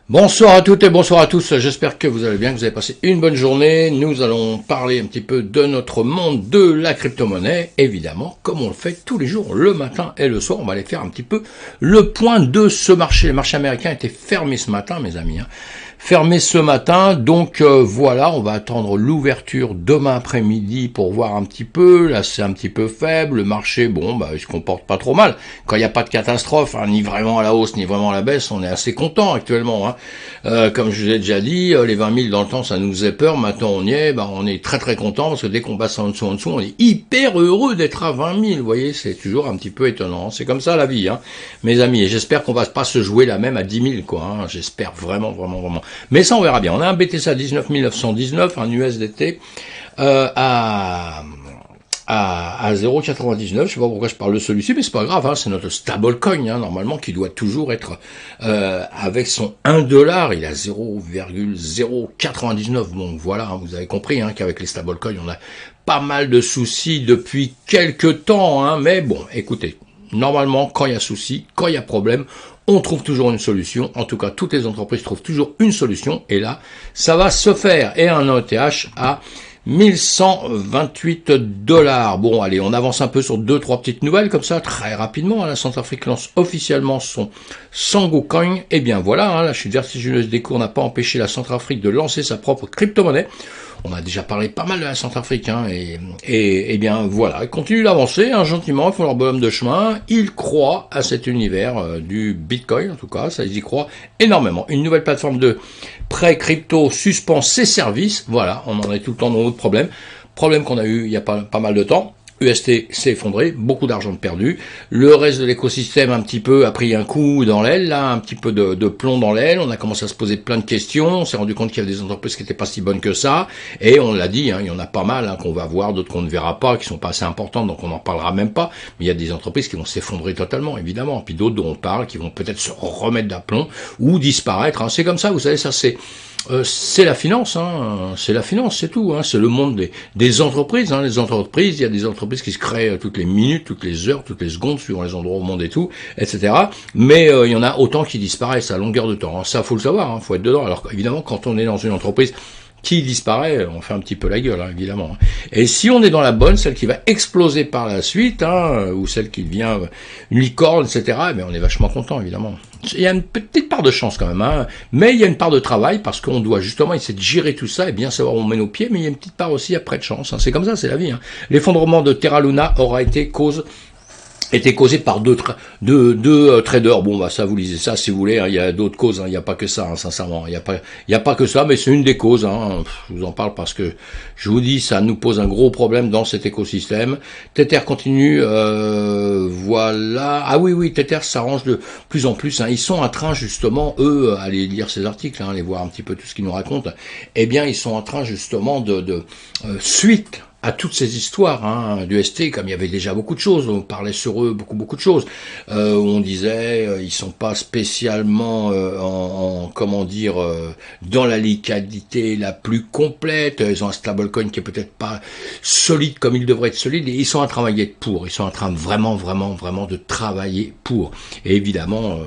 Bonsoir à toutes et bonsoir à tous, j'espère que vous allez bien, que vous avez passé une bonne journée. Nous allons parler un petit peu de notre monde de la crypto-monnaie, évidemment, comme on le fait tous les jours, le matin et le soir. On va aller faire un petit peu le point de ce marché. Le marché américain était fermé ce matin, mes amis, fermé ce matin, donc voilà, on va attendre l'ouverture demain après-midi pour voir un petit peu. Là c'est un petit peu faible, le marché, il se comporte pas trop mal. Quand il n'y a pas de catastrophe, ni vraiment à la hausse, ni vraiment à la baisse, on est assez content actuellement. Comme je vous ai déjà dit, les 20 000 dans le temps, ça nous faisait peur, maintenant on y est, on est très très content, parce que dès qu'on passe en dessous, on est hyper heureux d'être à 20 000, vous voyez, c'est toujours un petit peu étonnant, c'est comme ça la vie, mes amis, et j'espère qu'on va pas se jouer la même à 10 000, j'espère vraiment. Mais ça, on verra bien. On a un BTC à 19 919, un USDT à 0,99. Je sais pas pourquoi je parle de celui-ci, mais c'est pas grave. C'est notre stablecoin, normalement, qui doit toujours être avec son 1 dollar. Il a 0,099. Bon, voilà, vous avez compris qu'avec les stablecoins, on a pas mal de soucis depuis quelques temps. Mais bon, écoutez, normalement, quand il y a souci, quand il y a problème, on trouve toujours une solution. En tout cas, toutes les entreprises trouvent toujours une solution. Et là, ça va se faire. Et un ETH à 1128 $. Bon, allez, on avance un peu sur 2-3 petites nouvelles comme ça, très rapidement. La Centrafrique lance officiellement son Sango Coin. Et bien voilà, la chute vertigineuse des cours n'a pas empêché la Centrafrique de lancer sa propre crypto-monnaie. On a déjà parlé pas mal de la Centrafrique, et bien voilà, ils continuent d'avancer, gentiment, ils font leur bonhomme de chemin, ils croient à cet univers du Bitcoin, en tout cas, ça ils y croient énormément. Une nouvelle plateforme de prêt crypto suspend ses services, voilà, on en est tout le temps dans notre problème qu'on a eu il y a pas mal de temps. UST s'est effondré, beaucoup d'argent perdu. Le reste de l'écosystème un petit peu a pris un coup dans l'aile, là, un petit peu de plomb dans l'aile. On a commencé à se poser plein de questions. On s'est rendu compte qu'il y avait des entreprises qui n'étaient pas si bonnes que ça. Et on l'a dit, il y en a pas mal qu'on va voir, d'autres qu'on ne verra pas, qui sont pas assez importantes, donc on n'en parlera même pas. Mais il y a des entreprises qui vont s'effondrer totalement, évidemment. Puis d'autres dont on parle, qui vont peut-être se remettre d'aplomb ou disparaître. C'est comme ça, vous savez, ça c'est la finance, c'est la finance, c'est tout, c'est le monde des entreprises, les entreprises, il y a des entreprises qui se créent toutes les minutes, toutes les heures, toutes les secondes, suivant les endroits au monde et tout, etc. Mais il y en a autant qui disparaissent à longueur de temps, ça faut le savoir, faut être dedans. Alors évidemment, quand on est dans une entreprise qui disparaît, on fait un petit peu la gueule, évidemment. Et si on est dans la bonne, celle qui va exploser par la suite, ou celle qui devient une licorne, etc., on est vachement content, évidemment. Il y a une petite part de chance quand même, mais il y a une part de travail, parce qu'on doit justement essayer de gérer tout ça et bien savoir où on met nos pieds, mais il y a une petite part aussi après de chance, c'est comme ça, c'est la vie. L'effondrement de Terra Luna aura été causé par deux traders. Bon, ça, vous lisez ça si vous voulez, il y a d'autres causes, il n'y a pas que ça, sincèrement. Il y a pas que ça, mais c'est une des causes, Je vous en parle parce que, je vous dis, ça nous pose un gros problème dans cet écosystème. Tether continue, voilà. Ah oui, Tether s'arrange de plus en plus, Ils sont en train, justement, eux, aller lire ces articles, aller voir un petit peu tout ce qu'ils nous racontent. Eh bien, ils sont en train, justement, suite à toutes ces histoires du ST, comme il y avait déjà beaucoup de choses, on parlait sur eux beaucoup de choses, où on disait ils sont pas spécialement dans la liquidité la plus complète, ils ont un stablecoin qui est peut-être pas solide comme il devrait être solide, et ils sont en train de travailler pour, ils sont en train de vraiment de travailler pour, et évidemment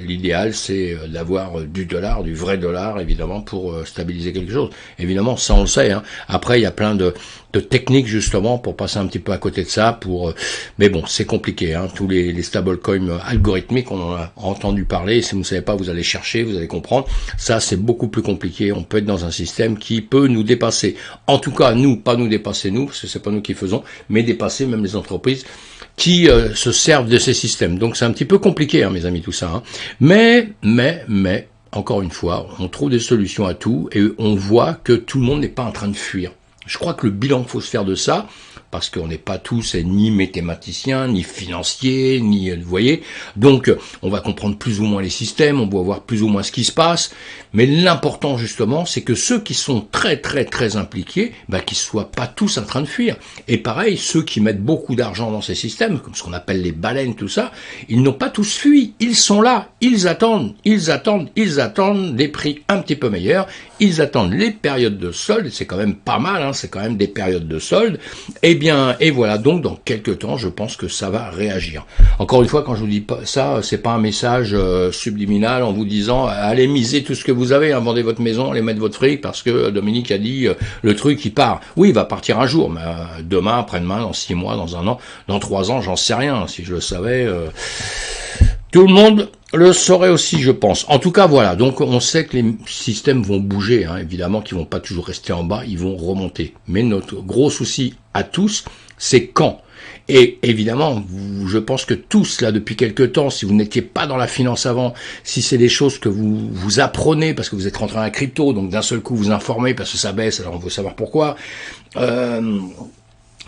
l'idéal c'est d'avoir du dollar, du vrai dollar évidemment, pour stabiliser quelque chose, évidemment ça on le sait, Après il y a plein de techniques justement pour passer un petit peu à côté de ça, mais bon, c'est compliqué, tous les stablecoins algorithmiques, on en a entendu parler, si vous ne savez pas, vous allez chercher, vous allez comprendre, ça c'est beaucoup plus compliqué, on peut être dans un système qui peut nous dépasser, en tout cas nous, pas nous dépasser nous, parce que c'est pas nous qui faisons, mais dépasser même les entreprises qui se servent de ces systèmes, donc c'est un petit peu compliqué, mes amis, tout ça, mais, encore une fois, on trouve des solutions à tout, et on voit que tout le monde n'est pas en train de fuir. Je crois que le bilan qu'il faut se faire de ça, parce qu'on n'est pas tous ni mathématiciens, ni financiers, ni, vous voyez, donc on va comprendre plus ou moins les systèmes, on va voir plus ou moins ce qui se passe, mais l'important justement, c'est que ceux qui sont très impliqués, qu'ils soient pas tous en train de fuir. Et pareil, ceux qui mettent beaucoup d'argent dans ces systèmes, comme ce qu'on appelle les baleines, tout ça, ils n'ont pas tous fui, ils sont là, ils attendent des prix un petit peu meilleurs, ils attendent les périodes de solde, c'est quand même pas mal, c'est quand même des périodes de solde, et bien, et voilà, donc dans quelques temps, je pense que ça va réagir. Encore une fois, quand je vous dis pas ça, c'est pas un message subliminal en vous disant allez miser tout ce que vous avez, hein, vendez votre maison, allez mettre votre fric, parce que Dominique a dit le truc il part. Oui, il va partir un jour, mais demain, après-demain, dans 6 mois, dans 1 an, dans 3 ans, j'en sais rien. Si je le savais, tout le monde le saurait aussi, je pense. En tout cas, voilà. Donc, on sait que les systèmes vont bouger, hein, évidemment, qu'ils vont pas toujours rester en bas, ils vont remonter. Mais notre gros souci à tous, c'est quand. Et évidemment, je pense que tous, là, depuis quelque temps, si vous n'étiez pas dans la finance avant, si c'est des choses que vous apprenez parce que vous êtes rentré dans la crypto, donc d'un seul coup vous informez parce que ça baisse, alors on veut savoir pourquoi,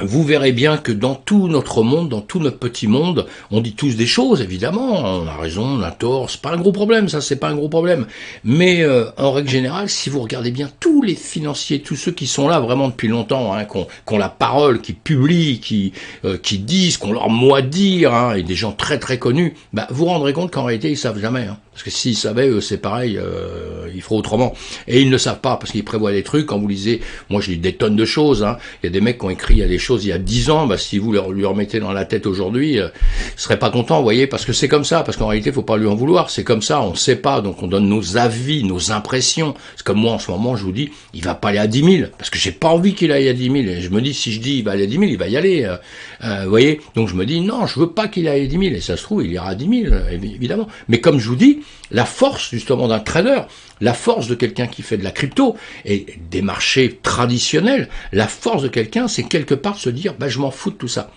vous verrez bien que dans tout notre monde, dans tout notre petit monde, on dit tous des choses, évidemment, on a raison, on a tort, c'est pas un gros problème, ça, c'est pas un gros problème. Mais en règle générale, si vous regardez bien tous les financiers, tous ceux qui sont là vraiment depuis longtemps, hein, qui ont la parole, qui publient, qui disent, qu'on leur mot à dire, hein, et des gens très très connus, bah, vous vous rendrez compte qu'en réalité, ils savent jamais. Hein. Parce que s'ils savaient, eux, c'est pareil, ils feraient autrement. Et ils ne le savent pas, parce qu'ils prévoient des trucs. Quand vous lisez, moi je lis des tonnes de choses, hein. Il y a des mecs qui ont écrit des choses il y a 10 ans, bah, si vous lui remettez dans la tête aujourd'hui, il serait pas content, vous voyez, parce que c'est comme ça, parce qu'en réalité, faut pas lui en vouloir, c'est comme ça, on sait pas, donc on donne nos avis, nos impressions. C'est comme moi, en ce moment, je vous dis, il va pas aller à 10 000, parce que j'ai pas envie qu'il aille à 10 000. Et je me dis, si je dis il va aller à 10 000, il va y aller, vous voyez. Donc je me dis, non, je veux pas qu'il aille à 10 000, et ça se trouve, il ira à 10 000, évidemment. Mais comme je vous dis, la force justement d'un trader, la force de quelqu'un qui fait de la crypto et des marchés traditionnels, la force de quelqu'un, c'est quelque part de se dire, bah, je m'en fous de tout ça.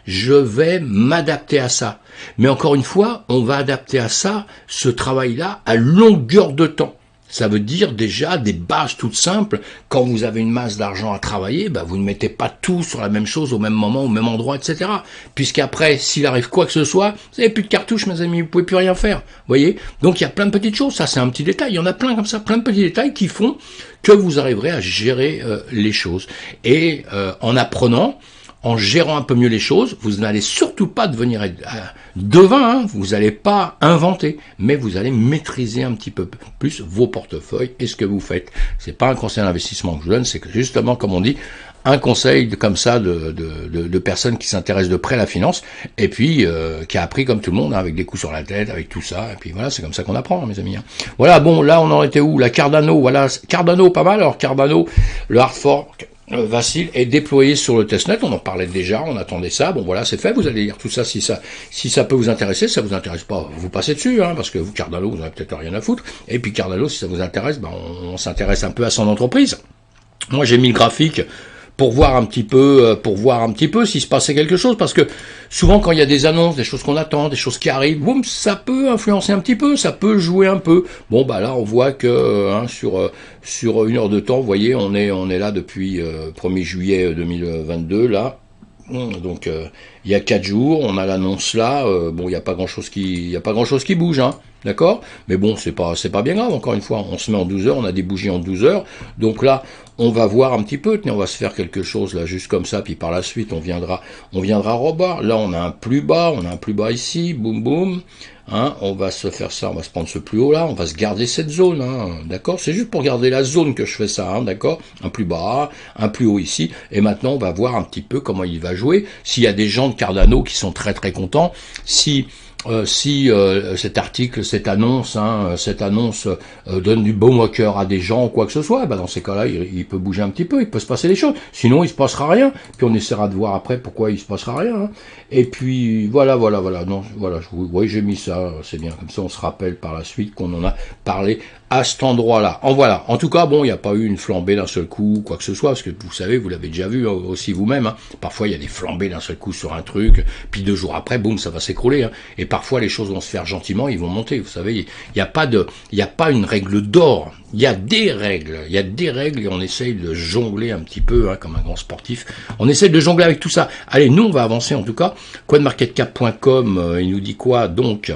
Je vais m'adapter à ça. Mais encore une fois, on va adapter à ça, ce travail-là, à longueur de temps. Ça veut dire déjà des bases toutes simples. Quand vous avez une masse d'argent à travailler, bah vous ne mettez pas tout sur la même chose au même moment, au même endroit, etc. Puisqu'après, s'il arrive quoi que ce soit, vous n'avez plus de cartouches, mes amis, vous pouvez plus rien faire. Vous voyez ? Donc il y a plein de petites choses. Ça, c'est un petit détail. Il y en a plein comme ça, plein de petits détails qui font que vous arriverez à gérer les choses. Et en apprenant, en gérant un peu mieux les choses, vous n'allez surtout pas devenir devin, hein, vous n'allez pas inventer, mais vous allez maîtriser un petit peu plus vos portefeuilles et ce que vous faites. C'est pas un conseil d'investissement que je donne, c'est que justement, comme on dit, un conseil comme ça de personnes qui s'intéressent de près à la finance, et puis qui a appris comme tout le monde, hein, avec des coups sur la tête, avec tout ça, et puis voilà, c'est comme ça qu'on apprend, hein, mes amis. Hein. Voilà, bon, là, on en était où? La Cardano, voilà, Cardano, pas mal. Alors Cardano, le hard fork, Vassil est déployé sur le testnet, on en parlait déjà, on attendait ça, bon voilà, c'est fait, vous allez lire tout ça, si ça peut vous intéresser, si ça vous intéresse pas, vous passez dessus, hein, parce que vous, Cardano, vous n'avez peut-être rien à foutre, et puis Cardano, si ça vous intéresse, ben, on s'intéresse un peu à son entreprise. Moi, j'ai mis le graphique pour voir un petit peu s'il se passait quelque chose, parce que souvent quand il y a des annonces, des choses qu'on attend, des choses qui arrivent, boum, ça peut influencer un petit peu, ça peut jouer un peu. Bon bah là on voit que sur 1 heure de temps, vous voyez, on est là depuis 1er juillet 2022 là. Donc il y a 4 jours, on a l'annonce là, bon il y a pas grand chose qui bouge, hein. D'accord? Mais bon, c'est pas bien grave, encore une fois, on se met en 12 heures, on a des bougies en 12 heures, donc là, on va voir un petit peu, on va se faire quelque chose là, juste comme ça, puis par la suite, on viendra rebar. Là, on a un plus bas ici, boum boum, hein, on va se faire ça, on va se prendre ce plus haut là, on va se garder cette zone, hein, d'accord? C'est juste pour garder la zone que je fais ça, hein, d'accord? Un plus bas, un plus haut ici, et maintenant, on va voir un petit peu comment il va jouer, s'il y a des gens de Cardano qui sont très très contents, si cet article, cette annonce donne du baume au cœur à des gens ou quoi que ce soit, bah dans ces cas-là, il peut bouger un petit peu, il peut se passer des choses. Sinon, il se passera rien. Puis on essaiera de voir après pourquoi il se passera rien. Hein. Et puis voilà. Non, voilà, j'ai mis ça, c'est bien. Comme ça, on se rappelle par la suite qu'on en a parlé à cet endroit-là. En tout cas, bon, il n'y a pas eu une flambée d'un seul coup, quoi que ce soit, parce que vous savez, vous l'avez déjà vu aussi vous-même. Hein. Parfois, il y a des flambées d'un seul coup sur un truc, puis 2 jours après, boum, ça va s'écrouler. Hein. Et parfois, les choses vont se faire gentiment, ils vont monter. Vous savez, il n'y a pas une règle d'or. Il y a des règles, et on essaye de jongler un petit peu, hein, comme un grand sportif. On essaye de jongler avec tout ça. Allez, nous, on va avancer en tout cas. CoinMarketCap.com, il nous dit quoi donc?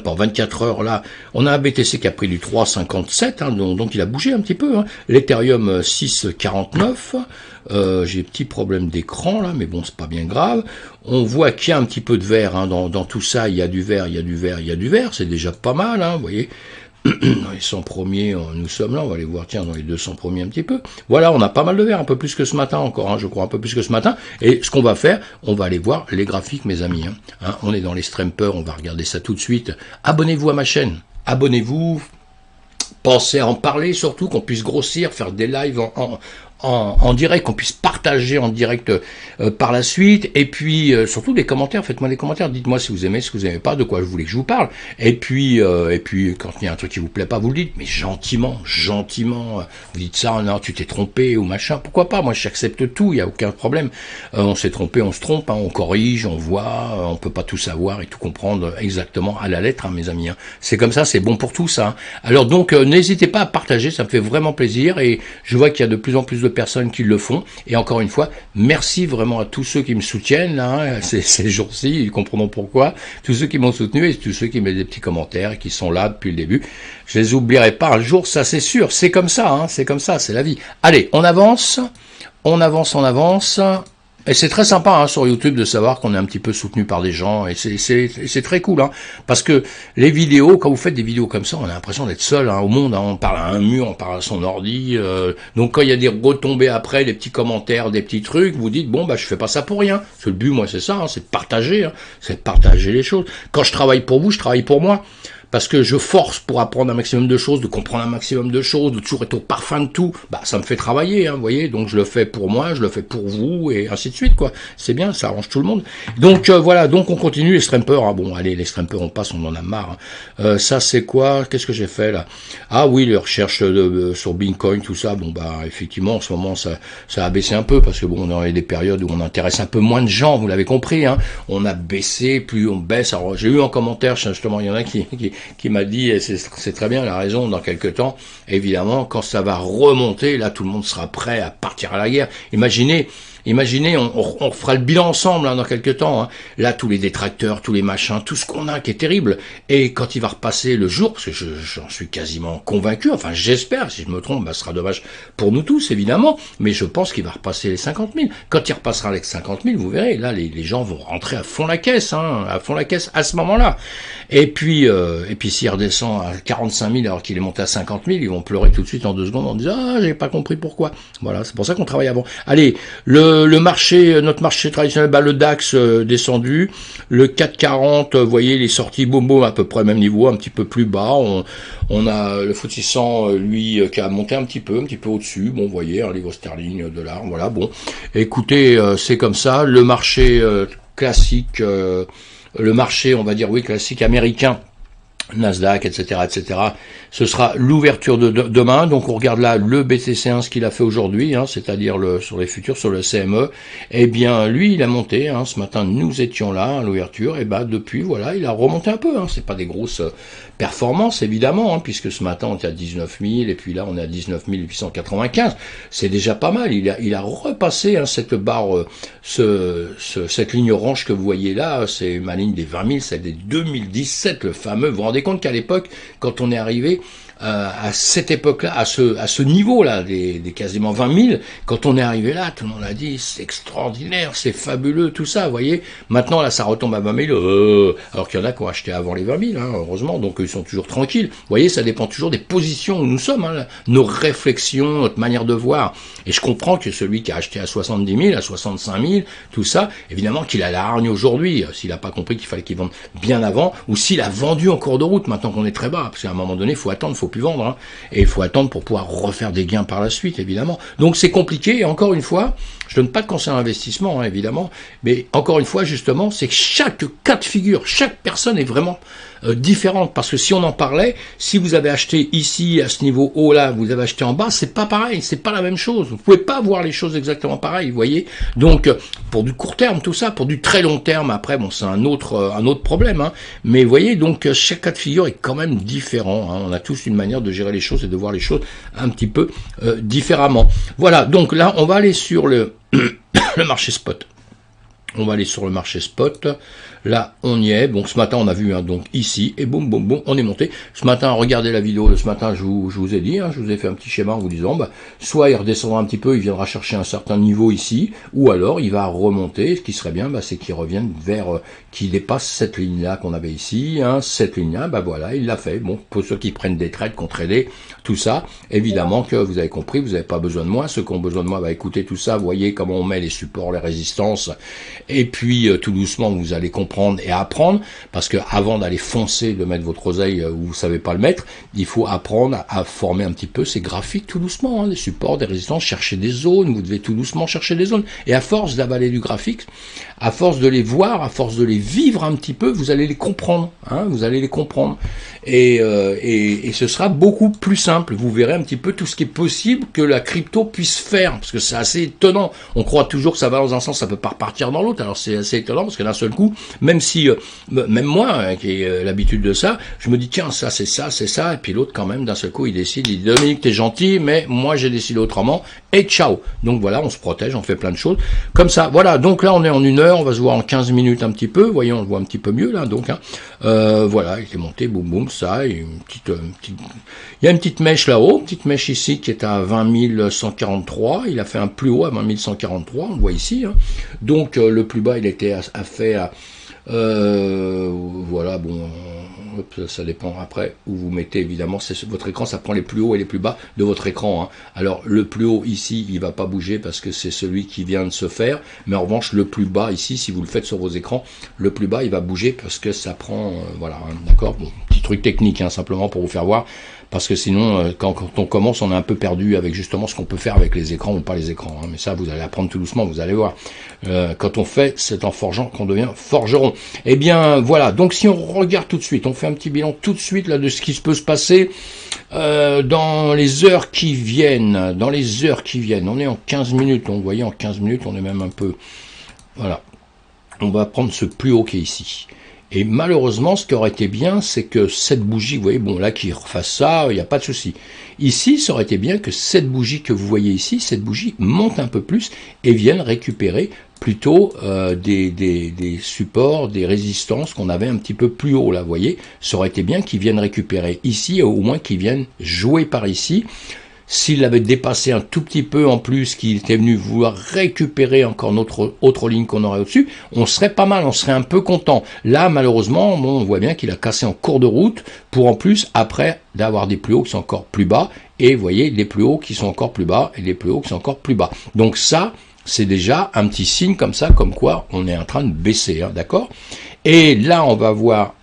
Pour 24 heures là, on a un BTC qui a pris du 3,57, hein, donc il a bougé un petit peu. Hein. L'Ethereum 6,49. J'ai des petits problèmes d'écran là, mais bon, c'est pas bien grave. On voit qu'il y a un petit peu de vert hein, dans tout ça. Il y a du vert, c'est déjà pas mal, hein, vous voyez. Dans les 100 premiers, nous sommes là, on va aller voir, tiens, dans les 200 premiers un petit peu. Voilà, on a pas mal de verres, un peu plus que ce matin encore, hein, je crois, un peu plus que ce matin. Et ce qu'on va faire, on va aller voir les graphiques, mes amis. On est dans les Strampers, on va regarder ça tout de suite. Abonnez-vous à ma chaîne, abonnez-vous, pensez à en parler surtout, qu'on puisse grossir, faire des lives en direct, qu'on puisse partager en direct par la suite, et puis surtout des commentaires, faites-moi des commentaires, dites-moi si vous aimez, si vous aimez pas, de quoi je voulais que je vous parle, et puis quand il y a un truc qui vous plaît pas, vous le dites, mais gentiment, vous dites ça, non, tu t'es trompé, ou machin, pourquoi pas, moi j'accepte tout, il y a aucun problème, on s'est trompé, on se trompe, on corrige, on voit, on peut pas tout savoir et tout comprendre exactement à la lettre, mes amis, c'est comme ça, c'est bon pour tout ça, alors donc n'hésitez pas à partager, ça me fait vraiment plaisir, et je vois qu'il y a de plus en plus de personnes qui le font, et encore une fois, merci vraiment à tous ceux qui me soutiennent, ces jours-ci, ils comprendront pourquoi, tous ceux qui m'ont soutenu, et tous ceux qui mettent des petits commentaires, et qui sont là depuis le début, je les oublierai pas un jour, ça c'est sûr, c'est comme ça, c'est la vie. Allez, on avance, et c'est très sympa sur YouTube de savoir qu'on est un petit peu soutenu par des gens, et c'est très cool, parce que les vidéos, quand vous faites des vidéos comme ça, on a l'impression d'être seul au monde, on parle à un mur, on parle à son ordi, donc quand il y a des retombées après, des petits commentaires, des petits trucs, vous dites, bon, je fais pas ça pour rien, parce que le but, moi, c'est ça, c'est de partager, c'est de partager les choses. Quand je travaille pour vous, je travaille pour moi. Parce que je force pour apprendre un maximum de choses, de comprendre un maximum de choses, de toujours être au parfum de tout, ça me fait travailler, vous voyez, donc je le fais pour moi, je le fais pour vous, et ainsi de suite, quoi. C'est bien, ça arrange tout le monde. Donc voilà, donc on continue, les Strampers, bon, allez, les Strampers, on passe, on en a marre. Ça, c'est quoi? Qu'est-ce que j'ai fait, là? Ah oui, les recherches sur Bitcoin, tout ça, effectivement, en ce moment, ça a baissé un peu, parce que bon, on a des périodes où on intéresse un peu moins de gens, vous l'avez compris, on a baissé, plus on baisse. Alors, j'ai eu un commentaire, justement, il y en a qui m'a dit, et c'est très bien, elle a raison, dans quelques temps, évidemment, quand ça va remonter, là, tout le monde sera prêt à partir à la guerre. Imaginez, on fera le bilan ensemble dans quelques temps. Là, tous les détracteurs, tous les machins, tout ce qu'on a qui est terrible. Et quand il va repasser le jour, parce que j'en suis quasiment convaincu, enfin j'espère, si je me trompe, ce sera dommage pour nous tous, évidemment, mais je pense qu'il va repasser les 50 000. Quand il repassera les 50 000, vous verrez, là, les gens vont rentrer à fond la caisse, à fond la caisse à ce moment-là. Et puis s'il redescend à 45 000 alors qu'il est monté à 50 000, ils vont pleurer tout de suite en 2 secondes en disant « Ah, j'ai pas compris pourquoi ». Voilà, c'est pour ça qu'on travaille avant. Allez, le marché, notre marché traditionnel, le DAX descendu, le 440, vous voyez, il est sorti boum boum à peu près au même niveau, un petit peu plus bas. On a le FTSE 100, lui, qui a monté un petit peu au-dessus. Bon, vous voyez, livre sterling, dollar, voilà. Bon, écoutez, c'est comme ça. Le marché classique, le marché, on va dire, oui, classique américain, Nasdaq, etc., ce sera l'ouverture de demain. Donc on regarde là le BTC1, ce qu'il a fait aujourd'hui, c'est-à-dire sur les futurs, sur le CME. Eh bien, lui, il a monté. Ce matin, nous étions là à l'ouverture. Et depuis, voilà, il a remonté un peu. C'est pas des grosses performances, évidemment, puisque ce matin, on était à 19 000, et puis là, on est à 19 895. C'est déjà pas mal. Il a repassé cette barre, cette ligne orange que vous voyez là. C'est ma ligne des 20 000, c'est des 2017, le fameux. Vous vous rendez compte qu'à l'époque, quand on est arrivé à cette époque-là, à ce niveau-là, des quasiment 20 000, quand on est arrivé là, tout le monde a dit c'est extraordinaire, c'est fabuleux, tout ça, vous voyez. Maintenant, là, ça retombe à 20 000, alors qu'il y en a qui ont acheté avant les 20 000, heureusement, donc ils sont toujours tranquilles. Vous voyez, ça dépend toujours des positions où nous sommes, nos réflexions, notre manière de voir. Et je comprends que celui qui a acheté à 70 000, à 65 000, tout ça, évidemment qu'il a la hargne aujourd'hui, s'il n'a pas compris qu'il fallait qu'il vende bien avant, ou s'il a vendu en cours de route, maintenant qu'on est très bas, parce qu'à un moment donné, il faut attendre, faut plus vendre, et il faut attendre pour pouvoir refaire des gains par la suite, évidemment. Donc c'est compliqué, et encore une fois, je donne pas de conseil d'investissement, évidemment, mais encore une fois, justement, c'est que chaque cas de figure, chaque personne est vraiment différente, parce que si on en parlait, si vous avez acheté ici, à ce niveau haut là, vous avez acheté en bas, c'est pas pareil, c'est pas la même chose, vous pouvez pas voir les choses exactement pareil, vous voyez. Donc, pour du court terme, tout ça, pour du très long terme, après, bon, c'est un autre problème, mais vous voyez, donc, chaque cas de figure est quand même différent, on a tous une manière de gérer les choses et de voir les choses un petit peu différemment. Voilà, donc là, on va aller sur le marché spot. On va aller sur le marché spot. Là, on y est. Donc ce matin, on a vu donc ici et boum, boum, boum, on est monté. Ce matin, regardez la vidéo de ce matin. Je vous ai dit, je vous ai fait un petit schéma en vous disant, soit il redescendra un petit peu, il viendra chercher un certain niveau ici, ou alors il va remonter. Ce qui serait bien, c'est qu'il revienne vers, qu'il dépasse cette ligne-là qu'on avait ici, cette ligne-là. Voilà, il l'a fait. Bon, pour ceux qui prennent des trades, qu'on tradait, tout ça, évidemment que vous avez compris, vous n'avez pas besoin de moi. Ceux qui ont besoin de moi, écoutez tout ça. Voyez comment on met les supports, les résistances. Et puis tout doucement vous allez comprendre et apprendre, parce que avant d'aller foncer, de mettre votre oseille où vous savez pas le mettre, il faut apprendre à former un petit peu ces graphiques tout doucement, des supports, des résistances, chercher des zones, vous devez tout doucement chercher des zones, et à force d'avaler du graphique, à force de les voir, à force de les vivre un petit peu, vous allez les comprendre, vous allez les comprendre, et ce sera beaucoup plus simple, vous verrez un petit peu tout ce qui est possible que la crypto puisse faire, parce que c'est assez étonnant, on croit toujours que ça va dans un sens, ça peut pas repartir dans l'autre. Alors c'est assez étonnant parce que d'un seul coup, même si, même moi qui ai l'habitude de ça, je me dis tiens ça c'est ça, et puis l'autre quand même d'un seul coup il décide, il dit Dominique t'es gentil, mais moi j'ai décidé autrement, et ciao. Donc voilà, on se protège, on fait plein de choses comme ça. Voilà, donc là on est en 1 heure, on va se voir en 15 minutes un petit peu, voyons, on le voit un petit peu mieux là, donc voilà, il est monté, boum boum, ça, et il y a une petite mèche là-haut, petite mèche ici qui est à 20 143, il a fait un plus haut à 20 143, on le voit ici, donc le plus bas il était fait à voilà, bon, ça dépend après où vous mettez, évidemment, c'est votre écran, ça prend les plus hauts et les plus bas de votre écran, Alors le plus haut ici il va pas bouger parce que c'est celui qui vient de se faire, mais en revanche le plus bas ici, si vous le faites sur vos écrans, le plus bas il va bouger parce que ça prend, voilà, d'accord, bon, petit truc technique, simplement pour vous faire voir, parce que sinon, quand on commence, on est un peu perdu avec justement ce qu'on peut faire avec les écrans ou pas les écrans. Mais ça, vous allez apprendre tout doucement, vous allez voir. Quand on fait, c'est en forgeant qu'on devient forgeron. Eh bien, voilà. Donc, si on regarde tout de suite, on fait un petit bilan tout de suite là de ce qui peut se passer dans les heures qui viennent. Dans les heures qui viennent. On est en 15 minutes. Donc, vous voyez, en 15 minutes, on est même un peu... Voilà. On va prendre ce plus haut qui est ici. Et malheureusement, ce qui aurait été bien, c'est que cette bougie, vous voyez, bon là, qu'il refasse ça, il n'y a pas de souci. Ici, ça aurait été bien que cette bougie que vous voyez ici, cette bougie monte un peu plus et vienne récupérer plutôt des supports, des résistances qu'on avait un petit peu plus haut, là, vous voyez. Ça aurait été bien qu'ils viennent récupérer ici, au moins qu'ils viennent jouer par ici. S'il avait dépassé un tout petit peu en plus, qu'il était venu vouloir récupérer encore notre autre ligne qu'on aurait au-dessus, on serait pas mal, on serait un peu content. Là, malheureusement, bon, on voit bien qu'il a cassé en cours de route, pour en plus, après, d'avoir des plus hauts qui sont encore plus bas, et vous voyez, les plus hauts qui sont encore plus bas, et les plus hauts qui sont encore plus bas. Donc ça, c'est déjà un petit signe comme ça, comme quoi on est en train de baisser, d'accord? Et là, on va voir...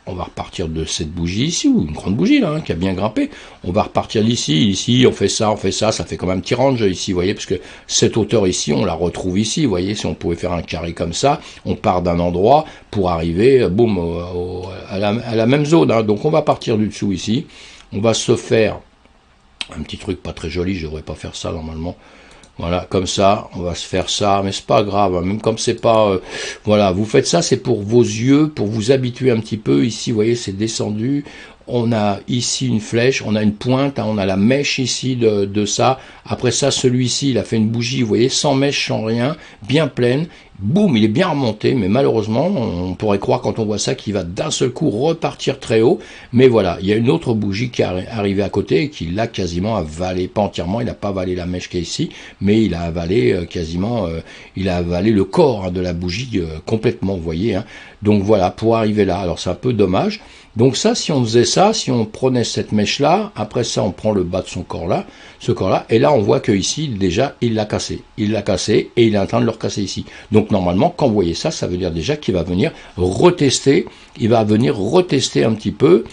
On va repartir de cette bougie ici, ou une grande bougie là, qui a bien grimpé. On va repartir d'ici, ici, on fait ça, ça fait quand même un petit range ici, vous voyez, parce que cette hauteur ici, on la retrouve ici, vous voyez, si on pouvait faire un carré comme ça, on part d'un endroit pour arriver, boum, à la même zone, Donc on va partir du dessous ici, on va se faire un petit truc pas très joli, je devrais pas faire ça normalement. Voilà, comme ça, on va se faire ça, mais c'est pas grave, même comme c'est pas... voilà, vous faites ça, c'est pour vos yeux, pour vous habituer un petit peu. Ici, vous voyez, c'est descendu. On a ici une flèche, on a une pointe, on a la mèche ici de ça. Après ça, celui-ci, il a fait une bougie, vous voyez, sans mèche, sans rien, bien pleine. Boum, il est bien remonté, mais malheureusement, on pourrait croire quand on voit ça qu'il va d'un seul coup repartir très haut. Mais voilà, il y a une autre bougie qui est arrivée à côté et qui l'a quasiment avalé, pas entièrement, il n'a pas avalé la mèche qui est ici, mais il a avalé quasiment, il a avalé le corps de la bougie complètement, vous voyez. Donc voilà, pour arriver là, alors c'est un peu dommage. Donc ça, si on faisait ça, si on prenait cette mèche-là, après ça, on prend le bas de son corps-là, ce corps-là, et là, on voit que ici, déjà, il l'a cassé. Il l'a cassé, et il est en train de le recasser ici. Donc normalement, quand vous voyez ça, ça veut dire déjà qu'il va venir retester, un petit peu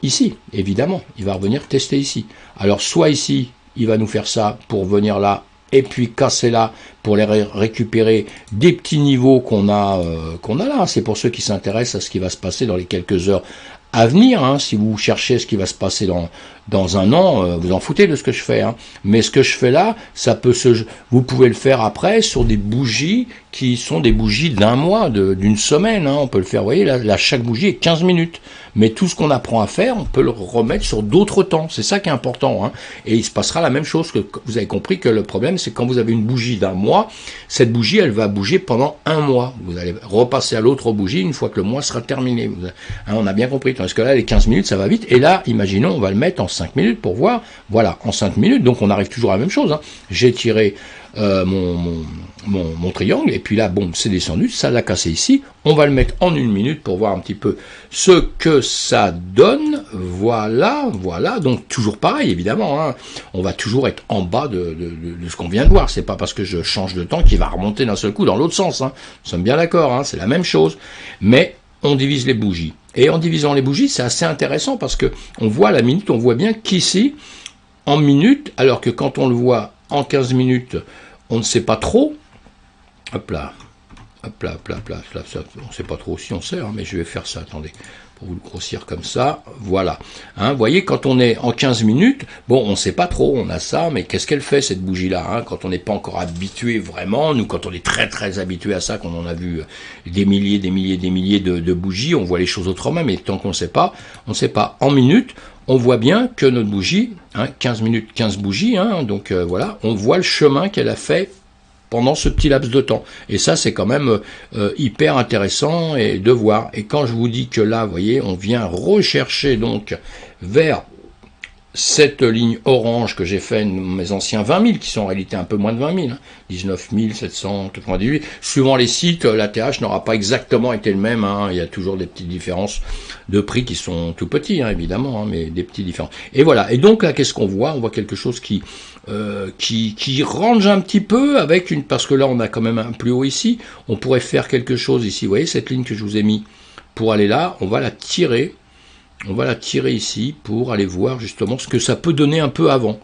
ici, évidemment. Il va revenir tester ici. Alors, soit ici, il va nous faire ça pour venir là, et puis casser là pour les récupérer des petits niveaux qu'on a là. C'est pour ceux qui s'intéressent à ce qui va se passer dans les quelques heures à venir, hein. Si vous cherchez ce qui va se passer dans un an, vous en foutez de ce que je fais, hein. Mais ce que je fais là, vous pouvez le faire après sur des bougies qui sont des bougies d'un mois, d'une semaine, hein. On peut le faire, vous voyez, là, chaque bougie est 15 minutes. Mais tout ce qu'on apprend à faire, on peut le remettre sur d'autres temps. C'est ça qui est important, hein. Et il se passera la même chose, que vous avez compris que le problème, c'est quand vous avez une bougie d'un mois, cette bougie, elle va bouger pendant un mois. Vous allez repasser à l'autre bougie une fois que le mois sera terminé. Hein, on a bien compris. Parce que là, les 15 minutes, ça va vite. Et là, imaginons, on va le mettre en 5 minutes pour voir. Voilà, en 5 minutes. Donc, on arrive toujours à la même chose, hein. J'ai tiré mon triangle, et puis là, bon, c'est descendu, ça l'a cassé ici. On va le mettre en 1 minute pour voir un petit peu ce que ça donne. Voilà, donc toujours pareil, évidemment, hein. On va toujours être en bas de ce qu'on vient de voir. C'est pas parce que je change de temps qu'il va remonter d'un seul coup dans l'autre sens, hein. Nous sommes bien d'accord, hein, c'est la même chose. Mais on divise les bougies. Et en divisant les bougies, c'est assez intéressant parce que on voit la minute, on voit bien qu'ici, en minutes, alors que quand on le voit en 15 minutes, on ne sait pas trop. Hop là, on ne sait pas trop si on sait, hein, mais je vais faire ça, attendez, pour vous le grossir comme ça, voilà. Hein, vous voyez, quand on est en 15 minutes, bon, on ne sait pas trop, on a ça, mais qu'est-ce qu'elle fait, cette bougie-là, hein, quand on n'est pas encore habitué vraiment, nous, quand on est très très habitué à ça, quand on en a vu des milliers de bougies, on voit les choses autrement, mais tant qu'on ne sait pas, on ne sait pas. En minutes, on voit bien que notre bougie, hein, 15 minutes, 15 bougies, hein, donc voilà, on voit le chemin qu'elle a fait pendant ce petit laps de temps. Et ça, c'est quand même hyper intéressant de voir. Et quand je vous dis que là, vous voyez, on vient rechercher donc vers cette ligne orange que j'ai fait, mes anciens 20 000, qui sont en réalité un peu moins de 20 000, hein, 19 798. Suivant les sites, l'ATH n'aura pas exactement été le même, hein, il y a toujours des petites différences de prix qui sont tout petits, hein, évidemment, hein, mais des petites différences. Et voilà, et donc là, qu'est-ce qu'on voit? On voit quelque chose qui range un petit peu avec parce que là, on a quand même un plus haut ici, on pourrait faire quelque chose ici, vous voyez, cette ligne que je vous ai mis pour aller là, on va la tirer. On va la tirer ici pour aller voir justement ce que ça peut donner un peu avant. Vous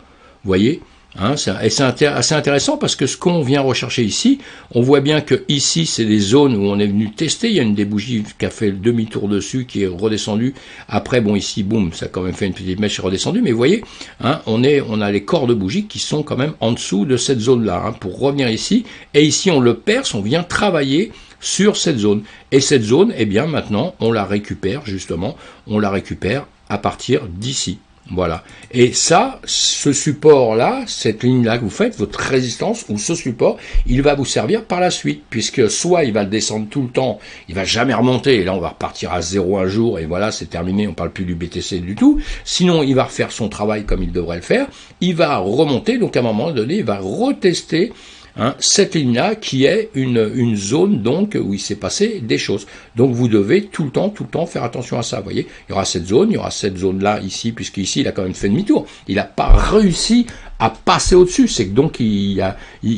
voyez, hein, c'est assez intéressant parce que ce qu'on vient rechercher ici, on voit bien que ici c'est des zones où on est venu tester. Il y a une des bougies qui a fait le demi-tour dessus, qui est redescendue. Après, bon, ici, boum, ça a quand même fait une petite mèche redescendue. Mais vous voyez, hein, on a les corps de bougies qui sont quand même en dessous de cette zone-là, hein, pour revenir ici. Et ici, on le perce, on vient travailler sur cette zone. Et cette zone, eh bien maintenant, on la récupère justement, on la récupère à partir d'ici. Voilà. Et ça, ce support-là, cette ligne-là que vous faites, votre résistance ou ce support, il va vous servir par la suite, puisque soit il va le descendre tout le temps, il va jamais remonter, et là on va repartir à 0 un jour, et voilà, c'est terminé, on parle plus du BTC du tout. Sinon, il va refaire son travail comme il devrait le faire, il va remonter, donc à un moment donné, il va retester, hein, cette ligne-là qui est une zone donc où il s'est passé des choses. Donc vous devez tout le temps faire attention à ça. Vous voyez, il y aura cette zone-là ici, puisqu'ici il a quand même fait demi-tour. Il n'a pas réussi à passer au-dessus. C'est que donc il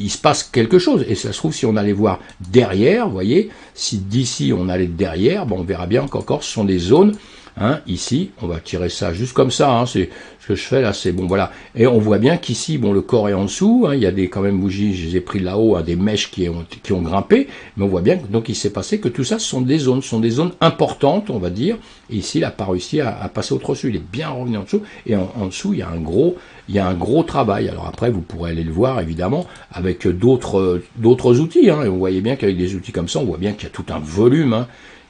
se passe quelque chose. Et ça se trouve, si on allait voir derrière, vous voyez, si d'ici on allait derrière, bon, on verra bien qu'encore ce sont des zones. Hein, ici, on va tirer ça juste comme ça, hein, c'est ce que je fais là, c'est bon, voilà. Et on voit bien qu'ici, bon, le corps est en dessous, hein, il y a des quand même bougies, je les ai pris là-haut, hein, des mèches qui ont grimpé, mais on voit bien que donc il s'est passé que tout ça, ce sont des zones importantes, on va dire. Et ici, il n'a pas réussi à passer au-dessus, il est bien revenu en dessous, et en dessous, il y a un gros travail. Alors après, vous pourrez aller le voir, évidemment, avec d'autres outils, hein, et vous voyez bien qu'avec des outils comme ça, on voit bien qu'il y a tout un volume, hein,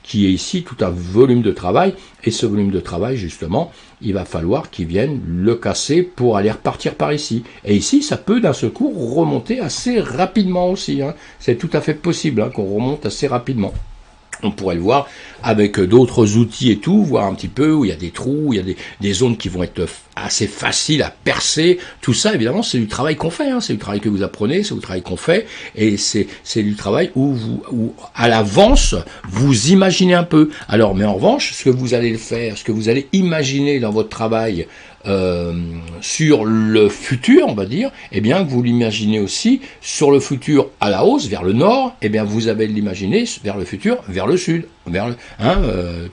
qui est ici, tout un volume de travail, et ce volume de travail, justement, il va falloir qu'ils viennent le casser pour aller repartir par ici. Et ici, ça peut d'un seul coup remonter assez rapidement aussi, hein. C'est tout à fait possible, hein, qu'on remonte assez rapidement. On pourrait le voir avec d'autres outils et tout, voir un petit peu où il y a des trous, où il y a des zones qui vont être assez faciles à percer. Tout ça, évidemment, c'est du travail qu'on fait, hein. C'est du travail que vous apprenez, c'est du travail qu'on fait, et c'est du travail où à l'avance, vous imaginez un peu. Alors, mais en revanche, ce que vous allez faire, ce que vous allez imaginer dans votre travail, sur le futur, on va dire, eh bien, vous l'imaginez aussi sur le futur à la hausse, vers le nord, eh bien, vous avez l'imaginer vers le futur, vers le sud,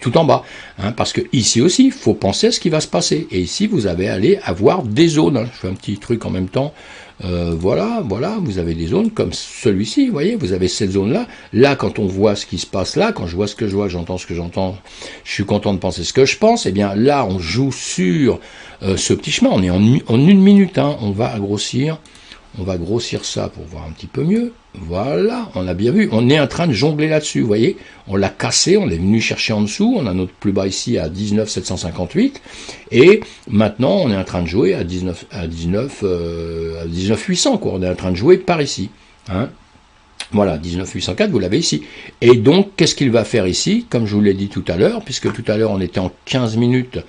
tout en bas. Hein, parce que ici aussi, il faut penser à ce qui va se passer. Et ici, vous allez avoir des zones. Hein. Je fais un petit truc en même temps. Voilà, vous avez des zones comme celui-ci, vous voyez, vous avez cette zone-là. Là, quand on voit ce qui se passe là, quand je vois ce que je vois, j'entends ce que j'entends, je suis content de penser ce que je pense, eh bien là, on joue sur ce petit chemin. On est en 1 minute, hein. On va grossir ça pour voir un petit peu mieux. Voilà, on a bien vu. On est en train de jongler là-dessus, vous voyez. On l'a cassé, on est venu chercher en dessous. On a notre plus bas ici à 19 758. Et maintenant, on est en train de jouer à 19 800, quoi. On est en train de jouer par ici. Hein. Voilà, 19804, vous l'avez ici. Et donc, qu'est-ce qu'il va faire ici? Comme je vous l'ai dit tout à l'heure, puisque tout à l'heure, on était en 15 minutes.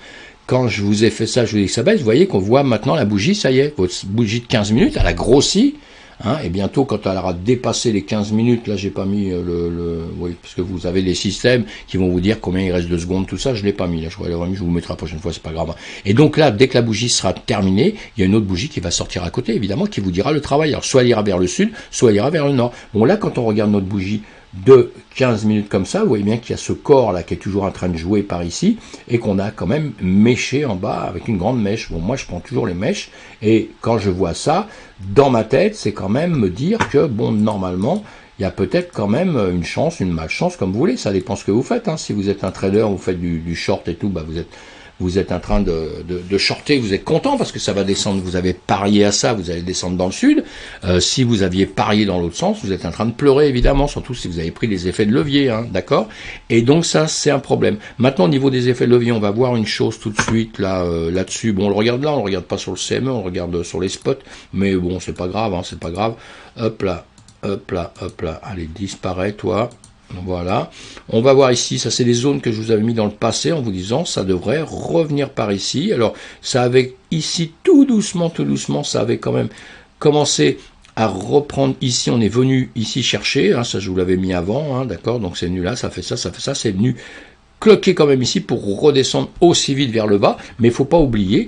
Quand je vous ai fait ça, je vous ai dit que ça baisse. Vous voyez qu'on voit maintenant la bougie, ça y est. Votre bougie de 15 minutes, elle a grossi. Hein, et bientôt, quand elle aura dépassé les 15 minutes, là, j'ai pas mis oui, parce que vous avez les systèmes qui vont vous dire combien il reste de secondes, tout ça, je l'ai pas mis. Là, je vous mettrai la prochaine fois, c'est pas grave. Et donc là, dès que la bougie sera terminée, il y a une autre bougie qui va sortir à côté, évidemment, qui vous dira le travail. Alors, soit elle ira vers le sud, soit elle ira vers le nord. Bon, là, quand on regarde notre bougie de 15 minutes comme ça, vous voyez bien qu'il y a ce corps là qui est toujours en train de jouer par ici et qu'on a quand même méché en bas avec une grande mèche. Bon, moi je prends toujours les mèches et quand je vois ça, dans ma tête, c'est quand même me dire que bon, normalement, il y a peut-être quand même une chance, une malchance, comme vous voulez, ça dépend ce que vous faites. Hein. Si vous êtes un trader, vous faites du short et tout, bah vous êtes en train de shorter, vous êtes content parce que ça va descendre, vous avez parié à ça, vous allez descendre dans le sud. Si vous aviez parié dans l'autre sens, vous êtes en train de pleurer évidemment, surtout si vous avez pris les effets de levier, hein, d'accord? Et donc ça, c'est un problème. Maintenant, au niveau des effets de levier, on va voir une chose tout de suite là-dessus. Bon, on le regarde là, on le regarde pas sur le CME, on le regarde sur les spots, mais bon, c'est pas grave, hein, c'est pas grave. Hop là, hop là, hop là, allez, disparaît, toi. Voilà, on va voir ici, ça c'est les zones que je vous avais mis dans le passé en vous disant ça devrait revenir par ici. Alors ça avait ici tout doucement, ça avait quand même commencé à reprendre ici, on est venu ici chercher, hein, ça je vous l'avais mis avant, hein, d'accord, donc c'est venu là, ça fait ça, c'est venu cloquer quand même ici pour redescendre aussi vite vers le bas, mais faut pas oublier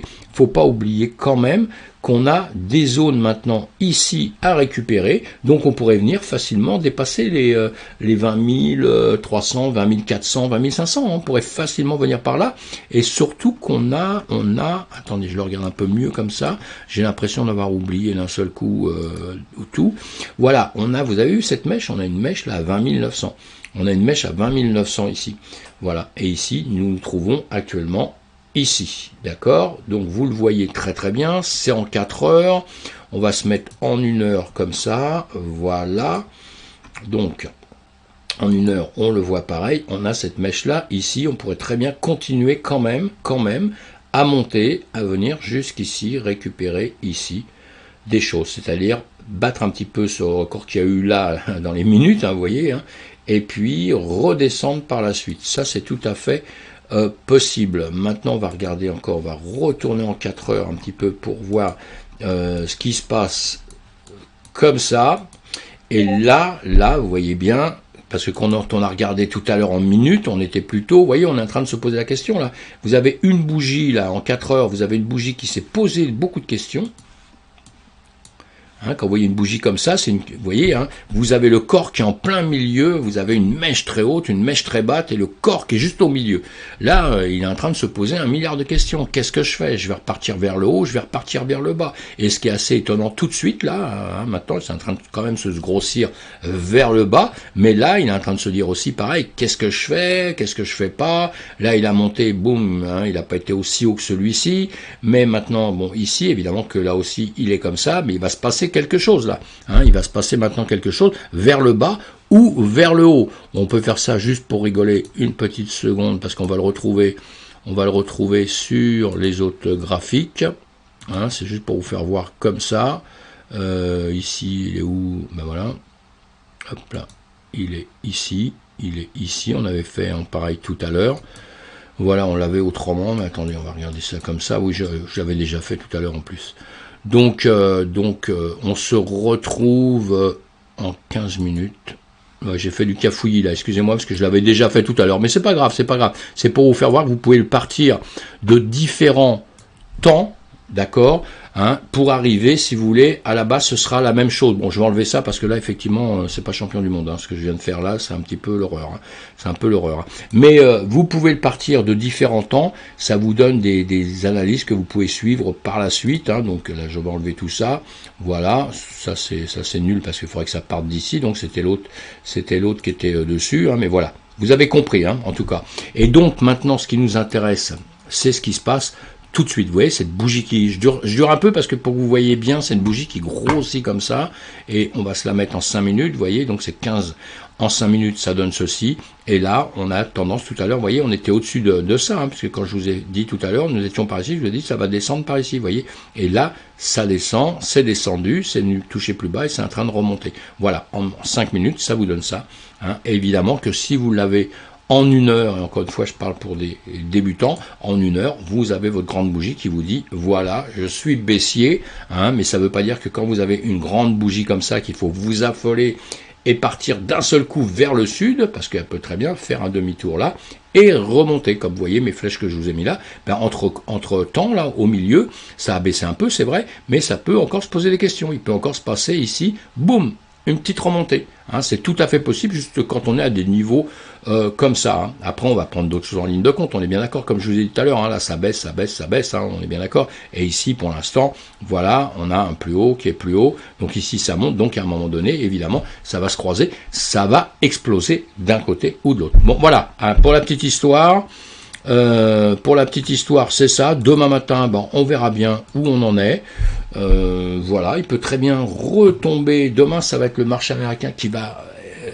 quand même qu'on a des zones maintenant ici à récupérer, donc on pourrait venir facilement dépasser les 20 300, 20 400, 20 500, on pourrait facilement venir par là, et surtout qu'on a, attendez, je le regarde un peu mieux comme ça, j'ai l'impression d'avoir oublié d'un seul coup tout, voilà, vous avez vu cette mèche, on a une mèche là à 20 900, on a une mèche à 20 900 ici, voilà, et ici, nous nous trouvons actuellement ici, d'accord? Donc vous le voyez très très bien, c'est en 4 heures, on va se mettre en 1 heure comme ça, voilà, donc en 1 heure on le voit pareil, on a cette mèche là, ici, on pourrait très bien continuer quand même, à monter, à venir jusqu'ici, récupérer ici des choses, c'est-à-dire battre un petit peu ce record qu'il y a eu là dans les minutes, hein, vous voyez, hein, et puis redescendre par la suite, ça c'est tout à fait possible. Maintenant on va regarder encore, on va retourner en 4 heures un petit peu pour voir ce qui se passe comme ça, et là vous voyez bien, parce que quand on a regardé tout à l'heure en minutes, on était plutôt, vous voyez, on est en train de se poser la question là, vous avez une bougie là en 4 heures, vous avez une bougie qui s'est posé beaucoup de questions. Hein, quand vous voyez une bougie comme ça, vous voyez, hein, vous avez le corps qui est en plein milieu, vous avez une mèche très haute, une mèche très basse, et le corps qui est juste au milieu. Là, il est en train de se poser 1 milliard de questions. Qu'est-ce que je fais? Je vais repartir vers le haut, je vais repartir vers le bas. Et ce qui est assez étonnant tout de suite, là, hein, maintenant, c'est en train de quand même se grossir vers le bas, mais là, il est en train de se dire aussi pareil, qu'est-ce que je fais? Qu'est-ce que je fais pas? Là, il a monté, boum, hein, il n'a pas été aussi haut que celui-ci, mais maintenant, bon, ici, évidemment que là aussi, il est comme ça, mais il va se passer quelque chose là, hein, il va se passer maintenant quelque chose vers le bas ou vers le haut. On peut faire ça juste pour rigoler une petite seconde parce qu'on va le retrouver, sur les autres graphiques, hein, c'est juste pour vous faire voir comme ça. Ici il est où? Ben voilà, hop là, il est ici, on avait fait en pareil tout à l'heure. Voilà, on l'avait autrement, mais attendez, on va regarder ça comme ça. Oui, je l'avais déjà fait tout à l'heure en plus. Donc, on se retrouve en 15 minutes. Ouais, j'ai fait du cafouillis là, excusez-moi, parce que je l'avais déjà fait tout à l'heure. Mais c'est pas grave. C'est pour vous faire voir que vous pouvez le partir de différents temps, d'accord, hein, pour arriver, si vous voulez, à la base, ce sera la même chose. Bon, je vais enlever ça parce que là, effectivement, c'est pas champion du monde. Hein, ce que je viens de faire là, c'est un petit peu l'horreur. Hein, c'est un peu l'horreur. Hein. Mais vous pouvez le partir de différents temps. Ça vous donne des analyses que vous pouvez suivre par la suite. Hein, donc là, je vais enlever tout ça. Voilà, ça c'est nul parce qu'il faudrait que ça parte d'ici. Donc c'était l'autre qui était dessus. Hein, mais voilà, vous avez compris, hein, en tout cas. Et donc maintenant, ce qui nous intéresse, c'est ce qui se passe tout de suite. Vous voyez, cette bougie qui... Je dure un peu parce que pour que vous voyez bien, c'est une bougie qui grossit comme ça. Et on va se la mettre en 5 minutes, vous voyez. Donc c'est 15 en 5 minutes, ça donne ceci. Et là, on a tendance tout à l'heure, vous voyez, on était au-dessus de ça. Hein, parce que quand je vous ai dit tout à l'heure, nous étions par ici, je vous ai dit, ça va descendre par ici, vous voyez. Et là, ça descend, c'est descendu, c'est venu toucher plus bas et c'est en train de remonter. Voilà, en 5 minutes, ça vous donne ça. Hein. Et évidemment que si vous l'avez en 1 heure, et encore une fois je parle pour des débutants, en 1 heure, vous avez votre grande bougie qui vous dit, voilà, je suis baissier, hein, mais ça ne veut pas dire que quand vous avez une grande bougie comme ça, qu'il faut vous affoler et partir d'un seul coup vers le sud, parce qu'elle peut très bien faire un demi-tour là, et remonter, comme vous voyez mes flèches que je vous ai mis là, ben entre temps, là, au milieu, ça a baissé un peu, c'est vrai, mais ça peut encore se poser des questions, il peut encore se passer ici, boum, une petite remontée. Hein, c'est tout à fait possible, juste quand on est à des niveaux comme ça. Hein. Après, on va prendre d'autres choses en ligne de compte, on est bien d'accord, comme je vous ai dit tout à l'heure, hein, là, ça baisse, hein, on est bien d'accord. Et ici, pour l'instant, voilà, on a un plus haut qui est plus haut, donc ici, ça monte, donc à un moment donné, évidemment, ça va se croiser, ça va exploser d'un côté ou de l'autre. Bon, voilà, hein, pour la petite histoire, c'est ça. Demain matin, bon, on verra bien où on en est. Voilà, il peut très bien retomber. Demain, ça va être le marché américain qui va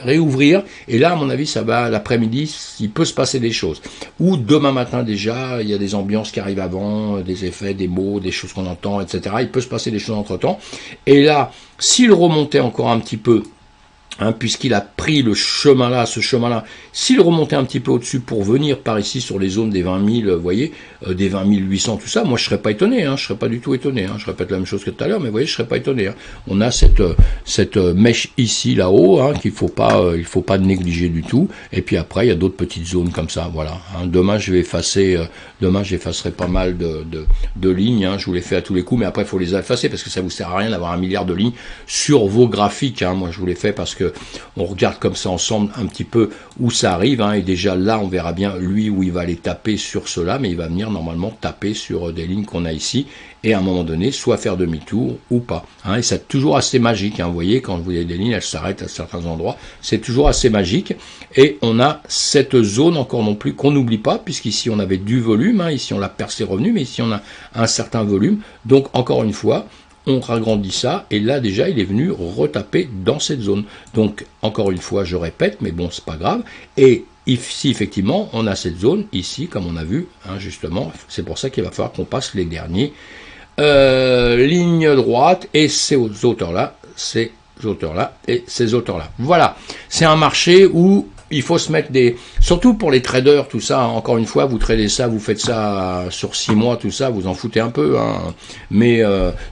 réouvrir. Et là, à mon avis, ça va l'après-midi, il peut se passer des choses. Ou demain matin déjà, il y a des ambiances qui arrivent avant, des effets, des mots, des choses qu'on entend, etc. Il peut se passer des choses entre-temps. Et là, s'il remontait encore un petit peu, hein, puisqu'il a pris le chemin là, ce chemin-là, s'il remontait un petit peu au-dessus pour venir par ici sur les zones des 20 000, vous voyez, des 20 800, tout ça, moi je serais pas étonné, hein, je serais pas du tout étonné, hein, je répète la même chose que tout à l'heure, mais vous voyez, je serais pas étonné. Hein. On a cette mèche ici, là-haut, hein, qu'il faut pas négliger du tout, et puis après, il y a d'autres petites zones comme ça, voilà. Hein. Demain, j'effacerai pas mal de lignes, hein, je vous les fais à tous les coups, mais après, il faut les effacer, parce que ça vous sert à rien d'avoir 1 milliard de lignes sur vos graphiques, hein. Moi je vous les fais parce que on regarde comme ça ensemble un petit peu où ça arrive, hein, et déjà là on verra bien lui où il va aller taper sur cela, mais il va venir normalement taper sur des lignes qu'on a ici, et à un moment donné soit faire demi-tour ou pas, hein, et c'est toujours assez magique, hein, vous voyez, quand vous voyez des lignes, elles s'arrêtent à certains endroits, c'est toujours assez magique, et on a cette zone encore non plus qu'on n'oublie pas, puisqu'ici on avait du volume, hein, ici on l'a percé revenu, mais ici on a un certain volume, donc encore une fois, on ragrandit ça, et là déjà il est venu retaper dans cette zone. Donc encore une fois je répète, mais bon c'est pas grave, et ici effectivement on a cette zone ici comme on a vu, hein, justement, c'est pour ça qu'il va falloir qu'on passe les derniers lignes droites, et ces hauteurs là, et ces hauteurs là. Voilà, c'est un marché où il faut se mettre surtout pour les traders, tout ça, encore une fois, vous tradez ça, vous faites ça sur 6 mois, tout ça, vous en foutez un peu, hein. Mais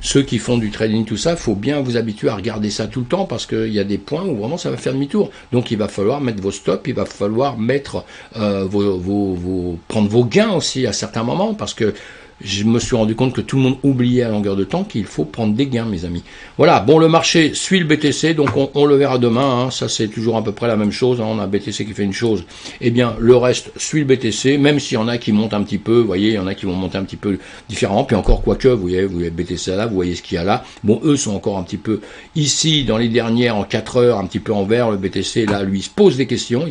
ceux qui font du trading, tout ça, faut bien vous habituer à regarder ça tout le temps, parce qu'il y a des points où vraiment ça va faire demi-tour. Donc il va falloir mettre vos stops, il va falloir mettre prendre vos gains aussi à certains moments, parce que je me suis rendu compte que tout le monde oubliait à longueur de temps qu'il faut prendre des gains, mes amis. Voilà, bon, le marché suit le BTC, donc on le verra demain, hein, ça c'est toujours à peu près la même chose, hein, on a un BTC qui fait une chose, eh bien le reste suit le BTC, même s'il y en a qui montent un petit peu, vous voyez, il y en a qui vont monter un petit peu différemment, puis encore quoique, vous voyez BTC là, vous voyez ce qu'il y a là, bon, eux sont encore un petit peu ici, dans les dernières, en 4 heures, un petit peu en vert, le BTC là, lui, il se pose des questions,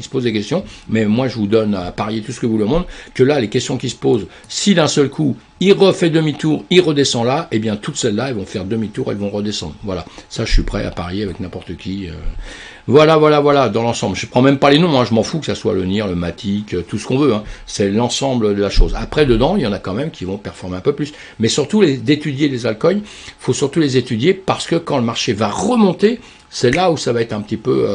mais moi je vous donne à parier tout ce que vous le monde, que là, les questions qui se posent, si d'un seul coup, il refait demi-tour, il redescend là, et bien toutes celles-là, elles vont faire demi-tour, elles vont redescendre. Voilà, ça je suis prêt à parier avec n'importe qui. Voilà, dans l'ensemble. Je prends même pas les noms, hein, je m'en fous que ça soit le NIR, le Matic, tout ce qu'on veut. Hein. C'est l'ensemble de la chose. Après, dedans, il y en a quand même qui vont performer un peu plus. Mais surtout, d'étudier les altcoins, il faut surtout les étudier parce que quand le marché va remonter, c'est là où ça va être un petit peu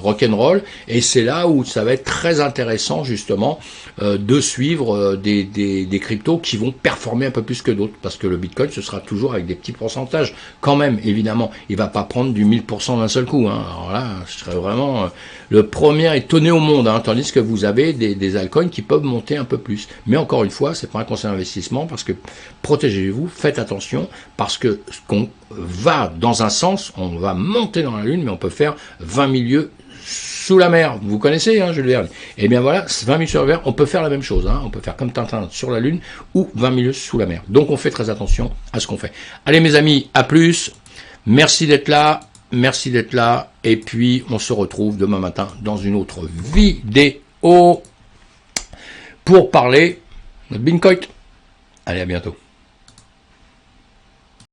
rock'n'roll, et c'est là où ça va être très intéressant justement de suivre des cryptos qui vont performer un peu plus que d'autres, parce que le Bitcoin, ce sera toujours avec des petits pourcentages, quand même, évidemment. Il va pas prendre du 1000% d'un seul coup, hein. Alors là, je serais vraiment le premier étonné au monde, hein, tandis que vous avez des altcoins qui peuvent monter un peu plus. Mais encore une fois, c'est pas un conseil d'investissement, parce que protégez-vous, faites attention, parce que ce qu'on va dans un sens, on va monter dans la lune, mais on peut faire 20 milieux sous la mer. Vous connaissez, hein, Jules Verne. Et bien voilà, 20 milieux sur la mer, on peut faire la même chose, hein. On peut faire comme Tintin sur la lune ou 20 milieux sous la mer. Donc on fait très attention à ce qu'on fait. Allez mes amis, à plus. Merci d'être là. Merci d'être là. Et puis on se retrouve demain matin dans une autre vidéo pour parler de Bitcoin. Allez, à bientôt.